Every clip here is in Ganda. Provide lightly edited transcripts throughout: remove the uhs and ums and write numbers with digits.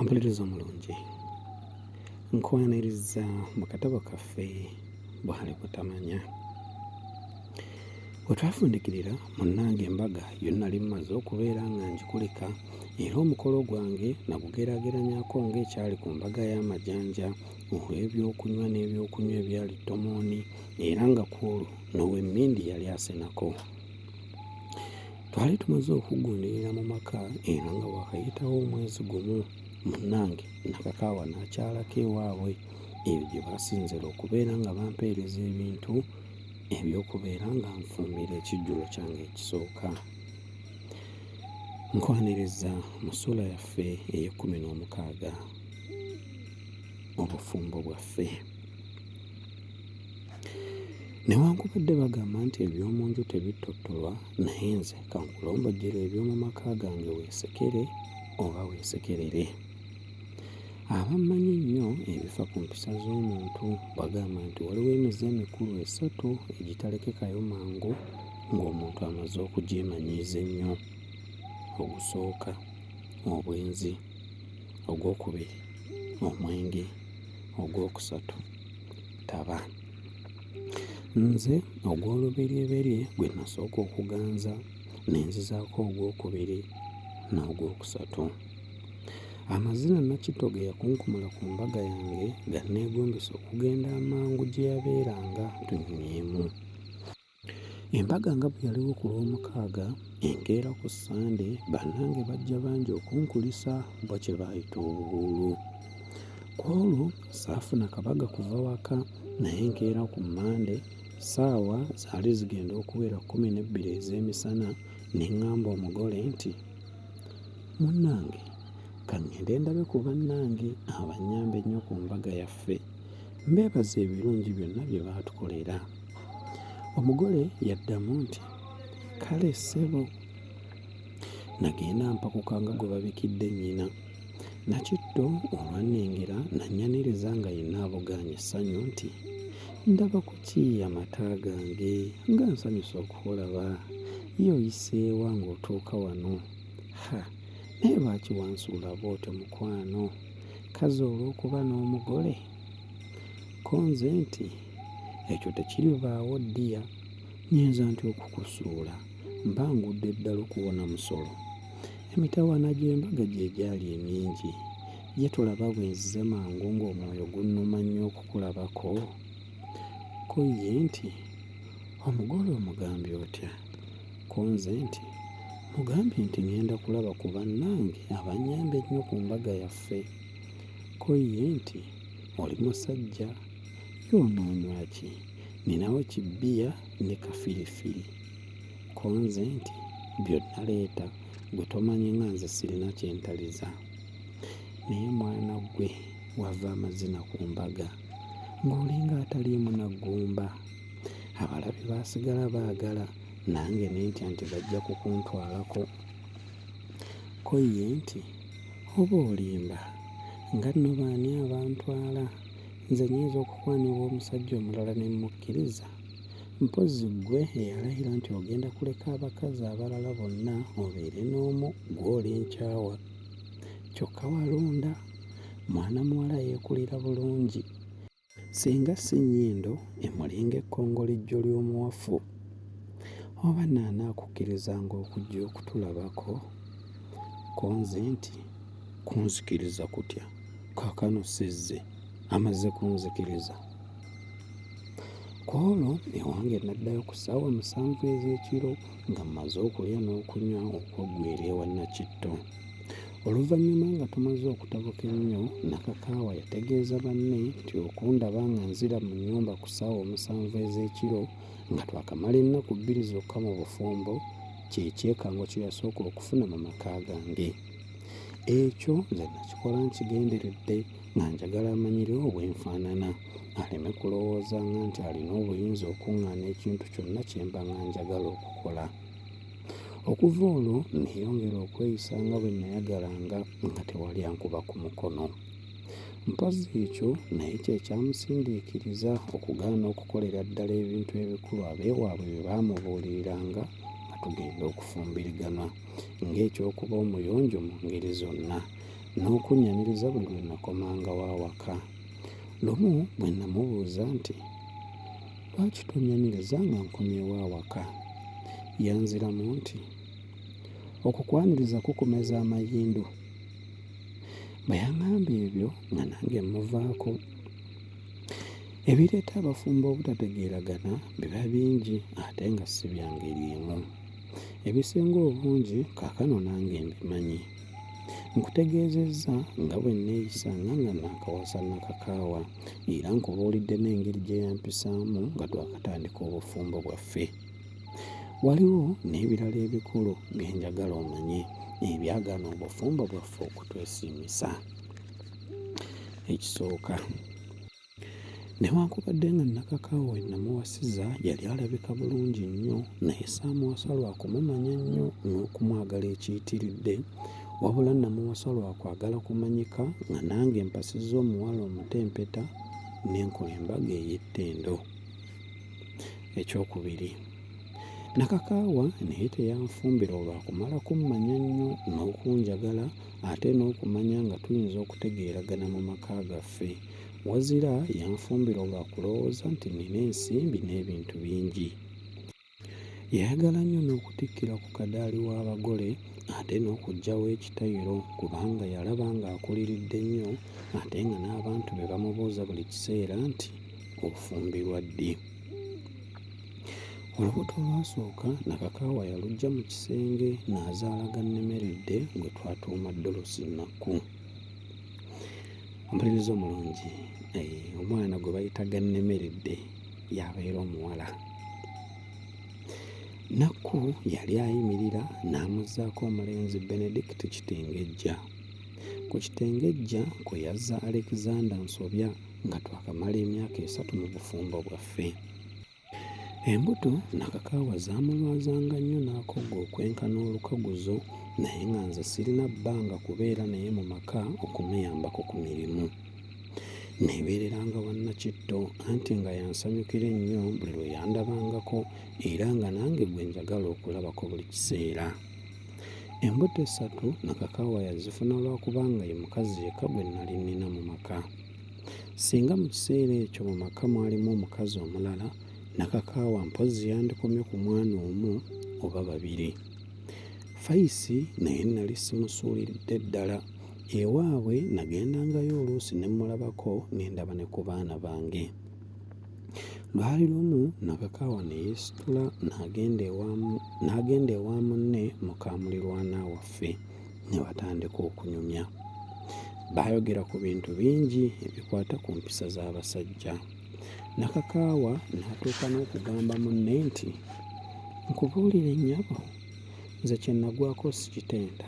Mpuliriza omulungi, nkwaniriza mu katabo kaffe Bwali Butamanya. Bwe twafundikirira munnange embaga yonna limaze okubeera nga ngikulika era omukolo gwange nagugeraageranyako ng'ekyali ku mbaga y'amajanja olw'ebyokunywa n'ebyokunywa ebyali ttomooni era nga kwolwo n'ow'emmindi yali asenako. Twali tumaze okuggundirira mu maka era nga wakayitawo omwezi gumu munnange nakakaawa n'akyalako ewaabwe ebyo gye basinzira okubeera nga bampeereza ebintu eby'okubeera nga nfumbira ekijjulo kyange ekisooka. Nkwaniriza mu ssula yaffe ey'16 obufumbo bwaffe. Newankubadde bagamba nti eby'omu nju tebittottolwa, naye nze kankulombojjera eby'omu maka gange weesekere oba weesekerere. Abammanyi ennyo ebifa ku mpisa z'omuntu bagamba nti waliwo emize emikulu 3 egitalekekayo mangu ng'omuntu amaze okugyemanyiiza ennyo. Ogusooka obwenzi, ogwokubiri omwenge, ogwokusatu taba. Nze ogw'olubereberye gwe nasooka okuganza ne nzizaako ogwokubiri n'ogwokusatu. Amazina Nakitto ge yakunkumula ku mbaga yange ganneegombesa okugenda amangu gye yabeeranga tunyumyemu. Embaga nga bwe yaliwo ku Lwomukaaga enkeera ku Ssande bannange bajja bangi okunkulisa bwa kye baayita obubuulu. Ku olwo saafuna kabaga kuva waka, naye enkeera ku Mmande ssaawa zaali zigenda okuwera 12 ez'emisana ne ŋŋamba omugole nti, munnange kaŋŋende ndabe ku bannange abannyamba ennyo ku mbaga yaffe, mbeebaza ebirungi byonna bye baatukolera. Omugole yaddamu nti, kale ssebo. Nagenda mpakuka nga gwe babikidde nnyina. Nakitto olwannengera nannyaniriza nga yenna abogaanye essanyu nti, ndaba ku ki amata gange nga nsanyusa okulaba, ye oyiseewa ng'otuuka wano. Naye lwaki wansuula bw'otyo mukwano, kaze olw'okuba n'omugole? Ko nze nti, ekyo tekiribaawo ddiya, nnyinza nti okukusuula, mba ngudde ddala okuwona musolo. Emitawaana gy'embaga gye gyali emingi, ye tulaba bwe nzize mangu ng'omwoyo gunnuma nnyo okukulabako. Ko ye nti, omugole omugambye otya? Ko nze nti, mugambye nti ngenda kulaba ku bannange abannyamba ennyo ku mbaga yaffe. Ko ye nti, oli musajja, y'onoonywa ki? Ninawo kibbiya ne kafirifiri. Ko nze nti, byonna leeta, gwe tomanyi nga nze sirina kyentaliza. Naye mwana ggwe wava amazina ku mbaga ng'olinga ataliimu na ggumba. Abalabi baasigala baagala, nange ne ntya nti bajja kukuntwalako. Ko ye nti, oba olimba nga nno baani abantwala? Nze nnyinza okukwanibwa omusajja omulala ne mmukkiriza? Mpozzi ggwe eyalayira nti ogenda kuleka abakazi abalala bonna obeere n'omu gw'oli nkyawa. Kyokka walonda, mwana muwala yeekulira bulungi. Singa si nnyindo emulinga ekkongolijjo ly'omuwafu. Oba naani akukkirizanga okujja okutulabako? Ko nze nti, kunzikiriza kutya? Kaakano sizze amaze kunzikiriza. Ku olwo ewange naddayo ku ssaawa 7 ez'ekiro nga mmaze okulya n'okunywa okwaggweera ewa Nakitto. Oluvannyuma nga tumaze okutabuka ennyo, nakakaawa yategeeza banne nti okundaba nga nzira mu nnyumba ku ssaawa 7 ez'ekiro nga twakamala ennaku 2 zokka mu bufumbo, kye kyekango kye yasooka okufuna mu maka gange. Ekyo nze nakikola nkigenderedde nga njagala amanyire obwenfaanana, aleme kulowoozanga nti alina obuyinza okuŋŋaana ekintu kyonna kye mba nga njagala okukola. Okuva olwo neeyongera okweyisa nga bwe nayagalanga nga tewali ankuba ku mukono. Mpozzi ekyo naye kye kyamusindiikiriza okugaana okukolera ddala ebintu ebikulu abeewaabwe bye baamubuuliriranga nga tugenda okufumbiriganwa, ng'ekyokuba omuyonjo mu ngeri zonna. n'okunnyaniriza buli lwe nakomanga w'awaka. Lumu bwe namubuuza nti, lwaki tonnyaniriza nga nkomye w'awaka? Yanziramu nti, okukwaniriza kukumeza amayindu. Bwe yaŋŋamba ebyo nga nange muvaako. Ebireeta abafumbo obutategeeragana biba bingi ate nga si bya ngeri emu. Ebisinga obungi kaakano nange mbimanyi. Nkutegeezezza nga bwe neeyisanga nga naakawasa nakakaawa era nkubuulidde n'engeri gye yampisaamu nga twakatandika obufumbo bwaffe. Waliwo n'ebirala ebikulu bye njagala omanye ebyagaana obufumbo bwaffe okutwesiimisa. Ekisooka, newankubadde nga nakakaawa we namuwasiza yali alabika bulungi nnyo naye saamuwasa lwa kumumanya nnyo n'okumwagala ekiyitiridde, wabula namuwasa lwa kwagala kumanyika nga nange mpasizza omuwala omuto empeta n'enkola embaga ey'ettendo. Ekyokubiri, nakakaawa naye teyanfumbira olwakumala kummanya nnyo n'okunjagala ate n'okumanya nga tuyinza okutegeeragana mu maka gaffe, wazira yanfumbira olwakulowooza nti nina ensimbi n'ebintu bingi. Yayagala nnyo n'okutikkira ku kadaali w'abagole ate n'okuggyawo ekitayiro kubanga yalaba ng'akuliridde nnyo ate nga n'abantu be bamubuuza buli kiseera nti ofumbirwa ddi. Olubuto olwasooka nakakaawa yaluggya mu kisenge n'azaala gannemeredde gwe twatuuma Dolosi Nakku. Ompuliriza omulungi, omwana gwe bayita gannemeredde yabeera omuwala. Nakku yali ayimirira n'amuzzaako omulenzi Benedict Kitengejja. Ku Kitengejja kwe yazza Alexander Nsobya nga twakamala emyaka 3 mu bufumbo bwaffe. Embuto nakakaawa zaamulwazanga nnyo n'akogga okwenkana olukaguzo naye nga nze sirina bbanga kubeera naye mu maka okumuyambako ku mirimu. Neebeereranga wannakitto anti nga yansanyukira ennyo buli lwe yandabangako era nga nange gwe njagala okulabako buli kiseera. Embuto 3 nakakaawa yazifuna lwakubanga ye mukazi yekka gwe nali nnina mu maka. Singa mu kiseera ekyo mu maka mwalimu omukazi omulala, nakakaawa mpozi yandikomye ku mwana omu oba 2. Fayisi naye nali simusuuliridde ddala. Ewaabwe nagendangayo oluusi ne mmulabako n'endaba ne ku baana bange. Lwali lumu nakakaawa ne yeesitula n'agenda ewa munne muka mulirwana waffe ne batandika okunyumya. Baayogera ku bintu bingi ebikwata ku mpisa z'abasajja. Nakakaawa n'atuuka n'okugamba munne nti, nkubuulire nnyabo, nze kye nagwako sikitenda.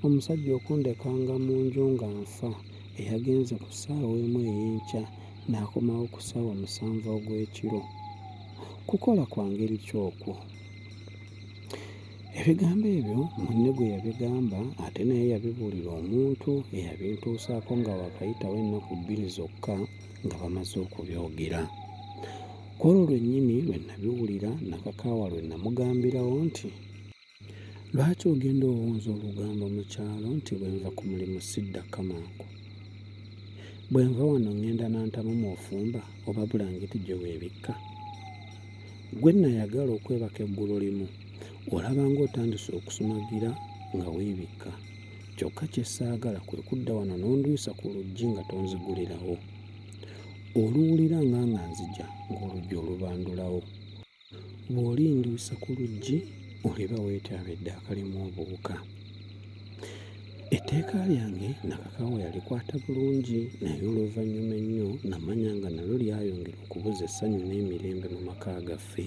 Omusajja okundekanga mu nju nga nfa eyagenze ku ssaawa emu ey'enkya n'akomawo ku ssaawa 7 ogw'ekiro. Kukola kwa ngeri ki okwo? Ebigambo ebyo munne gwe yabigamba ate naye yabibuulira omuntu eyabintuusaako nga waakayitawo ennaku 2 zokka nga bamaze okubyogera. Ku olwo lwennyini lwe nabiwulira nakakaawa lwe namugambirawo nti, lwaki ogenda owunza olugambo mu kyalo nti bwe nva ku mulimu siddaka mangu? Bwe nva wano ŋŋenda nantamu mu ofumba oba bulangiti gye weebikka? Gwe nayagala okwebaka eggulu limu olaba ng'otandise okusumagira nga weebikka. Kyokka kye ssaagala kwe kudda wano n'onduyisa ku luggi nga tonzigulirawo. Oluwulira nga nzija ng'oluggi olubandulawo. Bw'olinduyisa ku luggi oliba weetyabedde akalimu obuwuka. Etteeka lyange nakakaawa yalikwata bulungi naye oluvannyuma ennyo namanya nga nalyo lyayongera okubuza essanyu n'emirembe mu maka gaffe.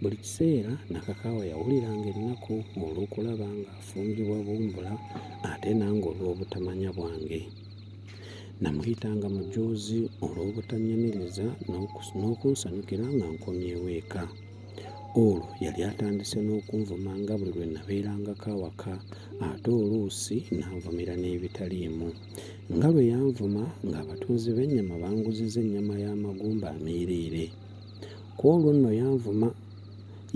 Buli kiseera nakakaawa yawuliranga ennaku olw'okulaba ng'afumbibwa bumbula ate nange olw'obutamanya bwange. Namuyitanga mujoozi olw'obutanyaniriza n'okunsanyukira nga nkomyewo eka. Olwo yali atandise n'okunvuma nga buli lwe nabeerangako awaka ate oluusi n'anvumira n'ebitaliimu. Nga lwe yanvuma ng'abatunzi b'ennyama banguzizza ennyama y'amagumba ameereere. Ku olwo nno yanvuma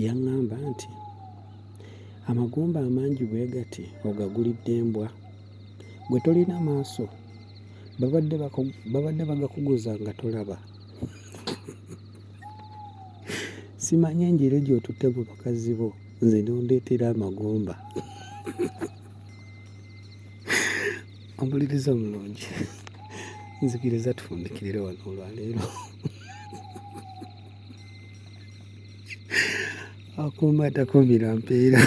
yaŋŋamba nti, amagumba amangi bwe gati ogagulidde embwa? gwe tolina maaso babadde bagakuguza nga tolaba. Simanye enjiri gy'otutte mu bakazi bo nze n'ondeetera amagomba. Ompuliriza omulungi, nzikiriza tufundikirire wano olwaleero. Akuuma atakuumira mpeera.